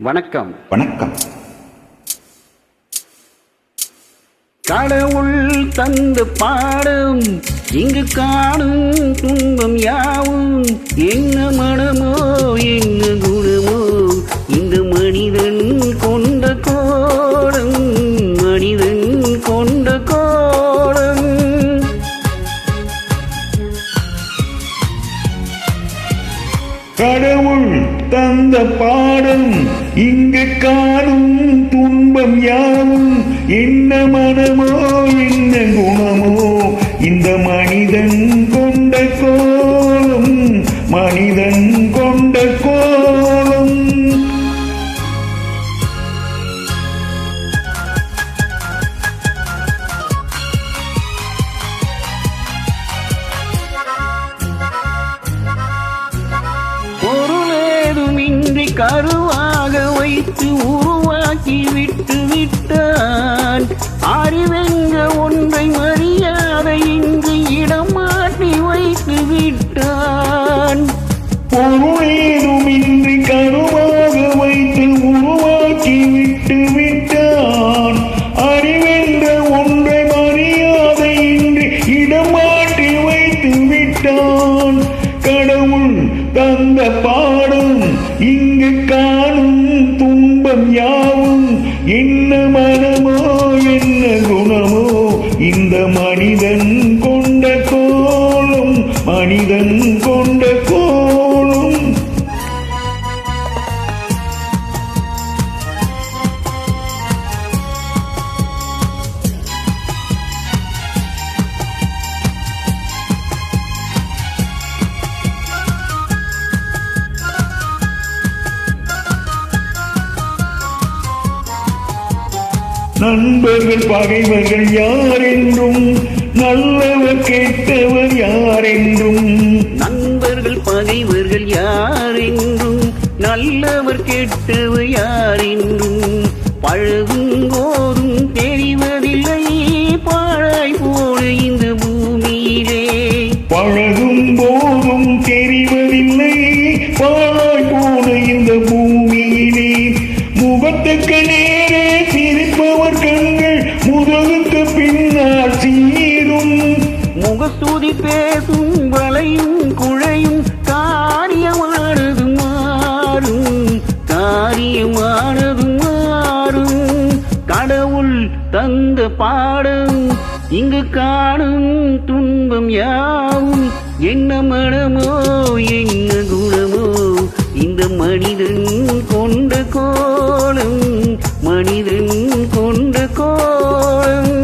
வணக்கம். வணக்கம். கடவுள் தந்து பாடும் இங்கு காணும் துன்பம் யாவும் என்ன மனமோ என்ன குணமோ இந்த மனிதன் கொண்ட கோடம், மனிதன் கொண்ட கோடம். கடவுள் தந்த பாடம் இங்கு காணும் துன்பம் யாவும் என்ன மனமோ என்ன குணமோ இந்த மனிதன் கொண்ட கோலம், மனிதன் கொண்ட கோலம். கருவாக வைத்து உருவாக்கி விட்டு விட்டான். அறிவெங்க ஒன்றை மரியாதை இங்கு இடம் மாற்றி வைத்து விட்டான். பொருளேதுமின்றி கருவாக வைத்து உருவாக்கி விட்டு விட்டான். அறிவென்ற ஒன்றை மரியாதை இன்றி இடம் மாற்றி வைத்து விட்டான். கடவுள் தந்த பாடம் இங்கு காணும் துன்பம் யாவும் என்ன மனமோ என்ன குணமோ இந்த மனிதன் கொண்ட கோலம், மனிதன் கொண்ட கோலம். நண்பர்கள் பகைவர்கள் யாரென்றும் நல்லவர் கெட்டவர் யாரென்றும், நண்பர்கள் பகைவர்கள் யாரென்றும் நல்லவர் கெட்டவர் யாரென்றும் பழகும் போதும் தெரிவதில்லை பாழாய் போன இந்த பூமியிலே. பழகும் போதும் தெரிவதில்லை பாழாய் போன இந்த பூமியிலே. முகத்துக்கு நேரே சிரிப்பவர் கண்கள் முதுகுக்கு பின்னால் சீரும். முகஸ்துதி பேசும் வளையும் குழையும் காரியமானது மாறும், காரியமானது மாறும். கடவுள் தந்த பாடம் இங்கு காணும் துன்பம் யாவும் என்ன மனமோ என்ன குணமோ இந்த மனிதன் கொண்ட கோலம், மனிதன் கொண்ட கோலம்.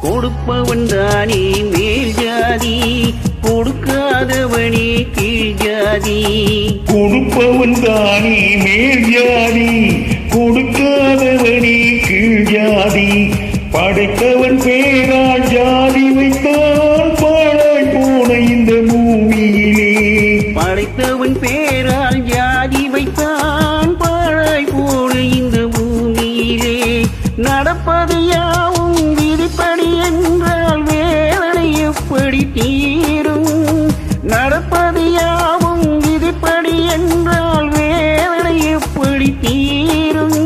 கொடுப்பவன் தானே மேல் ஜாதி, கொடுக்காதவனே கீழ் ஜாதி. கொடுப்பவன் தானே மேல் ஜாதி, கொடுக்காதவனே கீழ் ஜாதி. படைத்தவன் பேரால் ஜாதி வைத்தான் பாழாய் போன இந்த பூமியிலே. படைத்தவன் பேரால் ஜாதி வைத்தான் பாழாய் போன இந்த பூமியிலே. நடப்பது யாவும் விதிப்படி என்றால் வேதனை எப்படி தீரும்? நடப்பது யாவும் விதிப்படி என்றால் வேதனை எப்படி தீரும்?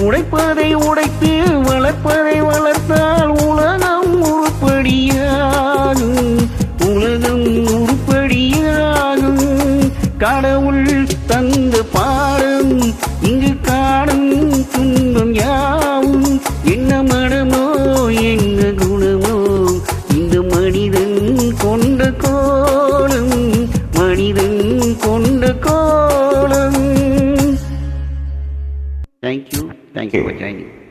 உடைப்பதை உடைத்து வளர்ப்பதை வளர்த்தால் உலகம் உருப்படியாகும், உலகம் உருப்படியாகும். கடவுள் தந்த பாடம் இங்கு காணும் துன்பம் யாவும் என்ன மனமோ என்ன குணமோ இந்த மனிதன் கொண்ட கோலம், மனிதன் கொண்ட கோலம். Thank you for joining.